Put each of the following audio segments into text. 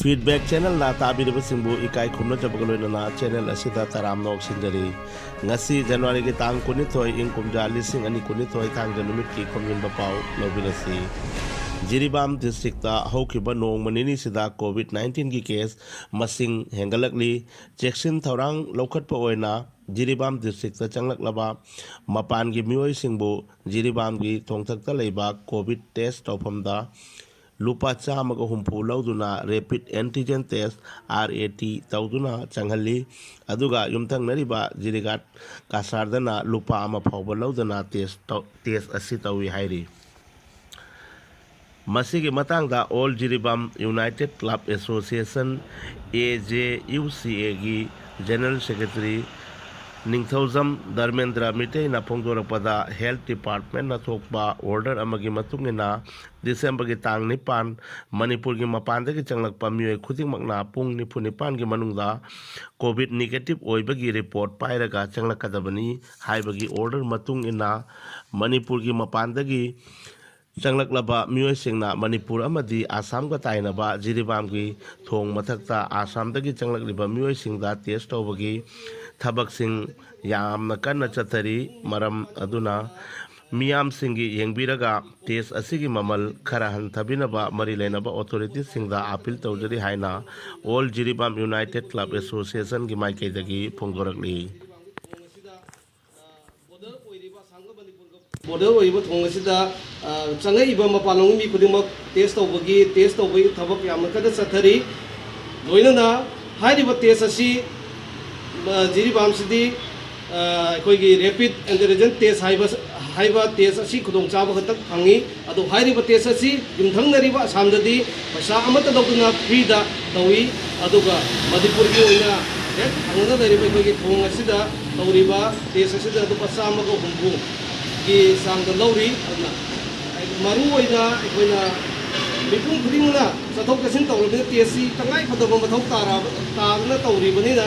Feedback channel ना ताबीरबसिंबु इकाई खुन्नजबग लोइनना channel असिदा तरामना ऑक्सिंजरी ngasi January की तांग कुनिथोय इंग कुमजा लिसिंग अनि कुनिथोय तांग नुमित की खोमिनबा पाउ लौबिरसी जिरीबाम डिस्ट्रिक्ट हौखिबा नोंग मनिनी सिदा कोविड-19 की केस मसिंग हेंगलकली चेक्सिन थौरांग लौखटपा ओइना जिरीबाम डिस्ट्रिक्ट चंगलकलबा मपान की मियोय सिंबु जिरीबाम की थोंगथक्ता लेबा कोविड टेस्ट तौफमदा लुपा चामग हुंफू लौदुना रेपिड एंटीजन टेस्ट RAT तौदुना चंगहली अदुगा युमथंगनरिबा जिरीगाट कासारदना लुपा अमा फावबा लौदना टेस्ट असि तौई हाइरी मसीगी मतंगदा all Jiribam united club association AJUCA की जनरल सेक्रेटरी निंगथौजम धर्मेंद्र मिटे ना फोंदोरपदा हेल्थ डिपार्टमेंट ना थोकबा ऑर्डर अमगी मतुंगिना दिसंबर की तांग निपान मणिपुर की मपान की चंगलकपा मियोय खुदिंगमकना पुंग निफु निपान की मनुंगदा कोविड नेगेटिव ओइबगी रिपोर्ट पाइरगा चंगलकदबनी हाइबगी ऑर्डर मतुंगिना मणिपुर की मपान की चंगलकलबा मियोयसिंगना मणिपुर अमदी आसाम का ताइनबा जिरीबाम की थोंग मथक्ता आसाम दगी चंगलकलिबा मियोयसिंगदा टेस्ट तौबगी थबकसिंग यामना कन्ना चथरी मरम अदुना मियाम सिंगी येंगबिरगा टेस्ट असिगी ममल खरा हंथबिनबा मरी लेनबा ऑथोरिटीज सिंगदा अपील तौजरी हाइना all Jiribam united club association की माइकेदगी फोंदोरकली border oiba thongasida changai iba mapalong mi khudimak test tawbagi thabak yamna kada sathari loinana hairiba test asi jiribam sidi koigi rapid antigen test haiba test asi khudong chaba khatak phangi adu hairiba test asi yumthangnariba asamdadi paisa amata dawduna free da tawi aduga madipur gi oina hek hangna dariba koigi thongasida tawriba test asida adu paisa amaga humbu की सांग लौरी मरु मिपुम खुदिंगना चथोक चसिन तौरबने टेसी तंगाई फदब मथौ तारना तौरीबनिना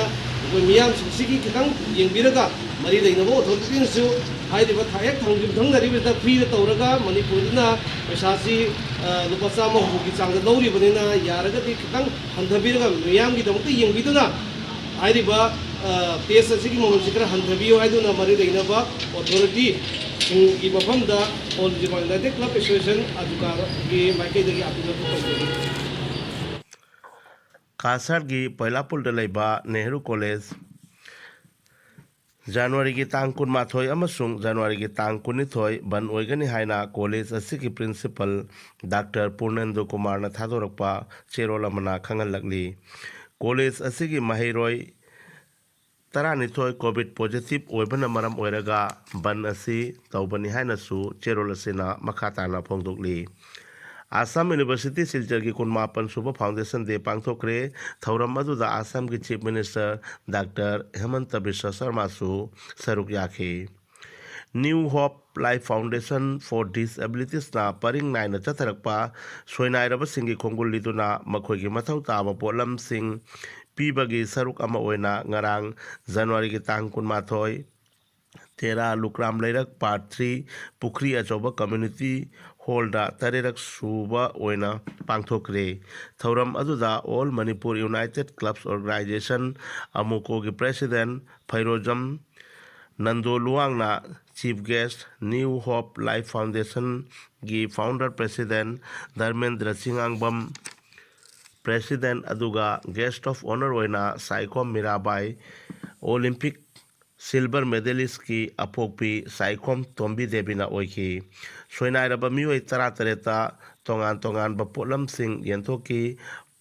मियाम सिगी खितंग येंबिरगा मरी लेनबो अथॉरिटीनसु हाइरिबा थायक थंगरिबदा free तौरगा मणिपुरना पैसासी लुपा Chama हुगी चांग लौरीबनिना यारगति खितंग हंथबिरगा मियाम की दमक येंबिदुना हाइरिबा test असिगी ममसिकरा हंथबियो हाइदुना मरी लेनबा authority की मफमदा all United club association अजुकार की माइकेदगी appeal Kasar की पैलापुल लेबा Nehru college जनवरी की तांग कुनमाथोय अमसुंग जनवरी की तांग कुनिथोय बन ओइगनी हाइना कॉलेज असिगी प्रिंसिपल डॉक्टर पूर्णेंदु कुमार ना थादोरकपा चेरोल अमना खंगलकली कॉलेज असिगी महिरोय तरानिथोय कोविड पॉजिटिव ओइबना मरम ओइरगा बन असि तौबनी हाइनसु चेरोल असिना मखाताना फोंदोकली आसाम यूनिवर्सिटी सिलचर की 19 सुबह फाउंडेशन डे पांगथोक्रे थौरम अदुदा आसाम की chief minister doctor Himanta Biswa Sarma सु सरुक याखे new hope life foundation for disabilities ना परिंग नाइन चथरकपा सोइनाइरब सिंगी खोंगुल लिदुना मखोई की मथौ ताब पोलम सिंह पीबगी सरुक अमा ओइना ngarang जनवरी की तांग कुनमाथोय तेरा लुक्राम लेरक पार्ट 3 पुखरी अचौबा कम्युनिटी हॉलदा तरेरक सुबा ओइना पांगथोक्रे थौरम अदुदा all Manipur united clubs organisation अमुको की प्रेसिडेंट फैरोजम नंदोलुआंगना chief guest new hope life foundation की founder president Dharmendra Singangbam president अदुगा गेस्ट ऑफ ऑनर ओइना Saikhom Mirabai Olympic silver medallist की अपोक्पी साइकोम तोम्बी देबिना ओइकी सोइनाइरब मियोय तरा तरेता तोंगान तोंगान पोलम सिंह येंथोकी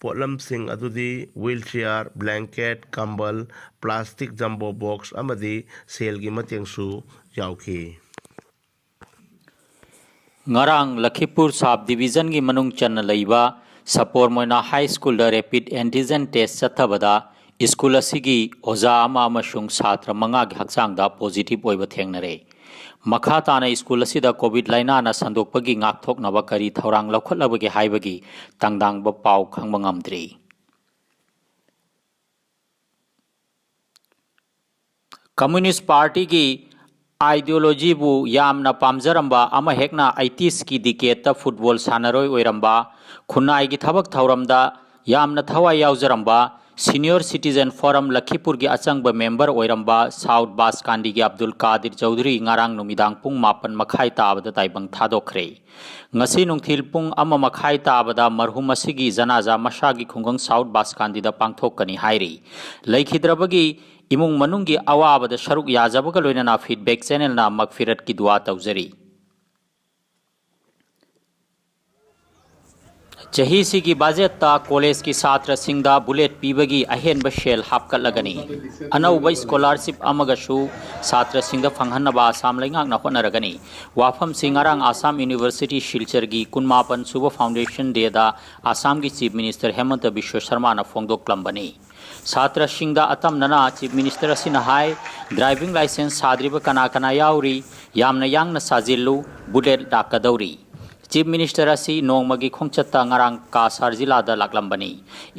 पोलम सिंह अदुदी व्हीलचेयर ब्लैंकेट कंबल प्लास्टिक जंबो बॉक्स अमदी सेल की मतेंगसु याउकी ngarang Lakhipur sub division gi manung channa leiba सपोर मोइना high school rapid antigen test चथबदा स्कूल असिगी ओजा अमा अमसुंग छात्र मंगा गी हक्चांगदा पॉजिटिव ओइबा थेंगनरे मखा ताना स्कूल असिदा कोविड लाइना ना संदोकपगी ngaktoknaba kari thorang laukhallabagi haibagi tangdangba पाउ खंगबा ngamdri कम्युनिस्ट पार्टी की आइडियोलॉजी बु यामना पामजरंबा अमा हेकना 80s की डिकेट फुटबॉल सानरोय ओइरंबा खुनाई की थबक थौरमदा यामना थवाई याउजरंबा सीनियर सिटीजन फोरम लखीपुर की अचंब मेंबर ओइरंबा साउथ बासकांडी की अब्दुल कादिर चौधरी ngarang नुमिदांग पुंग मापन मखाई ताबदा ताइबंग थादोखरे ngasi nungthil pung ama makhai tabada marhum asigi janaza masagi khungang south Baskandi दा पांगथोकनी हाइरी लैखिद्रबगी इमुंग मनुंगी अवाबदा सरुक याजबगा लोइनना फीडबैक चैनल ना मगफिरत की दुआ तौजरी चही सिगी बाजेता कॉलेज की छात्र सिंगदा बुलेट पीबगी अहेन बशेल हापकलगनी अनौब स्कॉलरशिप अमगसु छात्र सिंगदा फंगहनबा आसाम लेंगाक ना होनरगनी वाफम सिंगारांग आसाम यूनिवर्सिटी शिलचरगी कुनमापन सुब फाउंडेशन डेदा आसाम की चीफ मिनिस्टर हेमंत बिश्व शर्मा ना फोंगदोक्लंबनी छात्र सिंगदा अतमनना चीफ मिनिस्टर असिना हाय ड्राइविंग लाइसेंस साद्रिब कना कना याउरी यामना यांगना साजिल्लु बुलेट दाकदौरी चीफ मिनिस्टर असी नोंगमगी खोंगचत्ता ngarang kasar जिलादा लाकलंबनी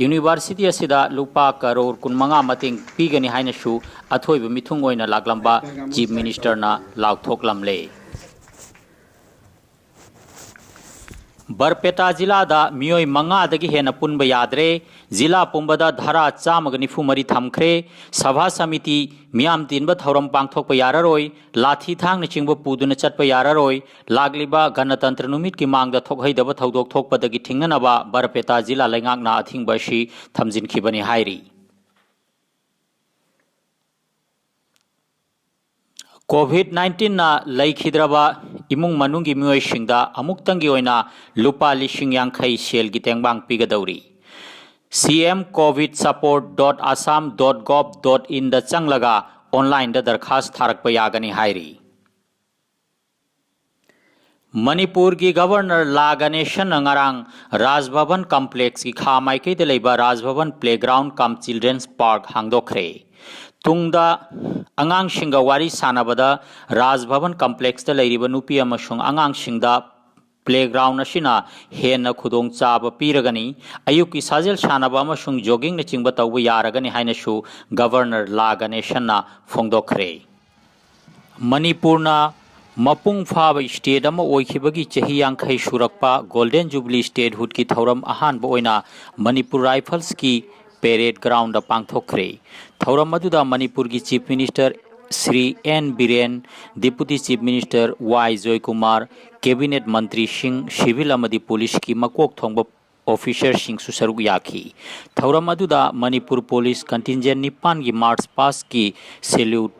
यूनिवर्सिटी असिदा लुपा करोड़ कुनमंगा मतिंग पीगनी हाइनसु अथोइब मिथुंग ओइना लाकलंबा चीफ मिनिस्टर ना लाउथोकलमले बरपेटा जिलादा मियोय मंगादगी हेन पुनब यादरे जिला पुंबदा धारा 194 थमख्रे सभा समिति मियाम तिनब थौरम पांगथोक याररोय लाठी थांग चिंब पुदुन चटप याररोय लागलिबा गणतंत्र नुमित की मांगदा थोकहैदब थौदोक थोकपदगी थिंगनबा बरपेटा जिला लेंगाकना अथिंगबशी थमजिनखिबनी हाइरी कोविड-19 ना लैखिद्रबा इमुंग मनुंगी मियोयसिंगदा अमुक्तंगी ओइना लुपा लिसिंग यांखै सेल की तेंगबांग पिगदौरी cmcovidsupport.assam.gov.in दा चंगलगा ऑनलाइन दा दरखास्त थारकप यागनी हाइरी मणिपुर की गवर्नर ला गणेशन ngarang राजभवन कॉम्प्लेक्स की खामाइकै दा लैबा राजभवन प्लेग्राउंड कम चिल्ड्रंस पार्क हांगदोखरे तुंगदा अंगांग सिंगा वारी सानाबदा राजभवन कॉम्प्लेक्स दा लैरिबा नुपी अमसुंग अंगांग सिंगदा प्लेग्राउंड असिना हेन खुदोंग चाब पीरगनी अयुक की साजेल सानाबा अमसुंग जॉगिंग न चिंबा तौबा यारगनी हाइनसु गवर्नर ला गणेशनना फोंगदोखरे मणिपुरना मपुंग फाब स्टेट अमा ओइखिबगी चही यांखै सुरकपा गोल्डन जुबली स्टेट हुड की थौरम अहानबा ओइना मणिपुर राइफल्स की पेरेड ग्राउंड पांगथोखरे थौरम अदुदा मणिपुर की chief minister Shri N Biren deputy chief minister Y Jayakumar cabinet मंत्री सिंह सिविल अमदी पुलिस की मकोक थोंब ऑफिसर सिंह सुसरुक याखी थौरम अदुदा मणिपुर पुलिस कंटिंजेंट निपान की मार्च पास की सैल्यूट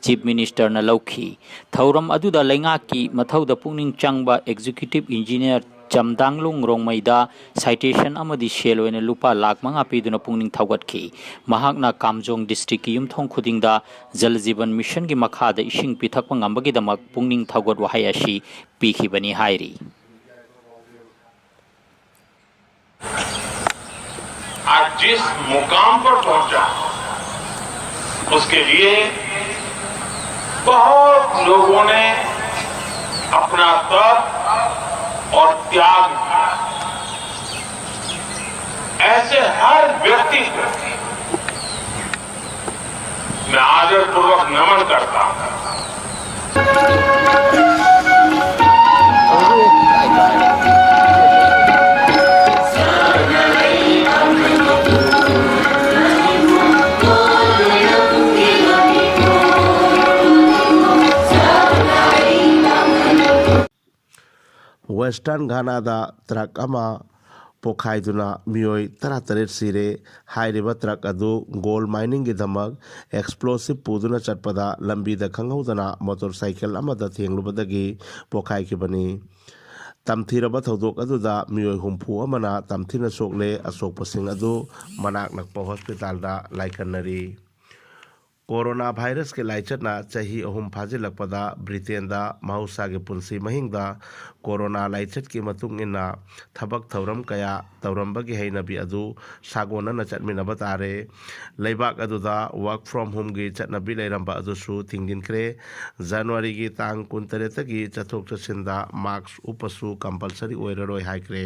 चीफ मिनिस्टर न लौखी थौरम अदुदा लेंगा की मथौदा पुनिंग चंगबा एग्जीक्यूटिव इंजीनियर चमदांगलुंग रोंगमैदा साइटेशन अमदी सेल ओइना लुपा लाख मंगा पीदुना पुनिंग थौगतखी महाकना कामजोंग डिस्ट्रिक्ट की युमथोंग खुदिंगदा जल जीवन मिशन की मखादा इसिंग पिथकपा ngambagidamak पुनिंग थौगत वहाय असी पीखिबनी हाइरी आज जिस मुकाम पर पहुंचा उसके लिए बहुत लोगों ने अपना तप और त्याग किया ऐसे हर व्यक्ति को मैं आदरपूर्वक नमन करता हूं वेस्टर्न घानादा ट्रक अमा पोखाइदुना मियोय 13 सिरे हाइरिबा ट्रक अदु गोल्ड माइनिंग की धमक एक्सप्लोसिव पुदुना चटपदा लंबीदा खंगौदना मोटरसाइकिल अमदा थेंगलुबदगी पोखाइखिबनी तमथीरबा थौदोक अदुदा मियोय हुंफु अमना तमथीना सोकले असोकपसिंग अदु मनाक नकपा हॉस्पिटलदा लाइकनरी कोरोना वायरस के लाइचना चाही अहुम फाजिलकपदा ब्रिटेनदा महौसा के पुंसी महिंगदा कोरोना लाइचत की मतुंग इना थबक थौरम कया तौरंबगी हैनबी अदु सागोनना चटमिनबा तारे लेबाक अदुदा वर्क फ्रॉम होम की चटनबी लेरंबा अदुसु थिंगिनख्रे जनवरी की तांग 19 की चथोक चसिंदा मास्क उपसु कंपलसरी ओइररोय हाइक्रे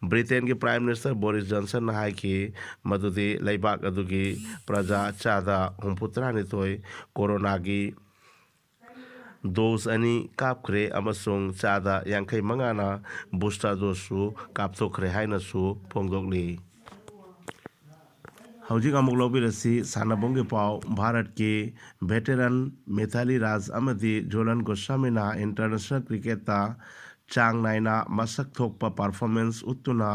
ब्रिटेन की प्राइम मिनिस्टर बोरिस जॉनसन ने हाई कि मदुदी लेबाक अदुगी प्रजा चादा 39 कोरोना की डोज अनि कापख्रे अमसुंग चादा 50 मंगाना बूस्टर डोजसु कापथोखरे हाइनसु फोंदोकली। हौजिक अमुक लौबिरसी सानाबुंगी पाव भारत के वेटेरन मिथाली राज अमदी जोलन गोस्वामीना इंटरनेशनल क्रिकेट चांग नायना मसक थोकपा परफॉर्मेंस उत्तुना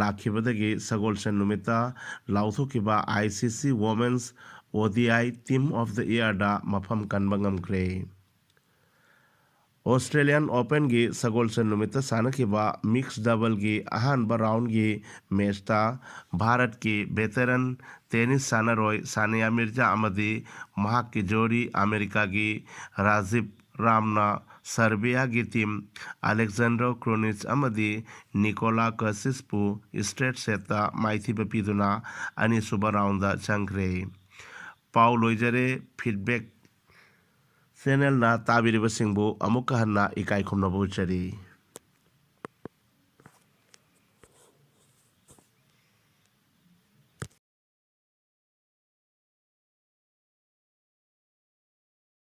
लाखिबदगी सगोलसन नुमिता लाउथोकिबा ICC women's ODI team of the year दा मफम कनबंगमग्रे ऑस्ट्रेलियन ओपन की सगोलसन नुमिता सानकिबा मिक्स डबल की अहानबा राउंड की मैचता भारत की वेटेरन टेनिस सानरोय सानिया मिर्जा अमदी महाक की जोड़ी अमेरिका की राजीव रामना सर्बिया की टीम अलेक्जेंडर क्रोनिच अमदी निकोला कसिसपु स्ट्रेट सेटा माइथिबा पिदुना अनिसुबा राउंड चंग्रे पाउ लोइजरे फीडबैक चैनल ना ताबिरिबसिंगबु अमुक हन्ना इकाई खुमनबु चरी।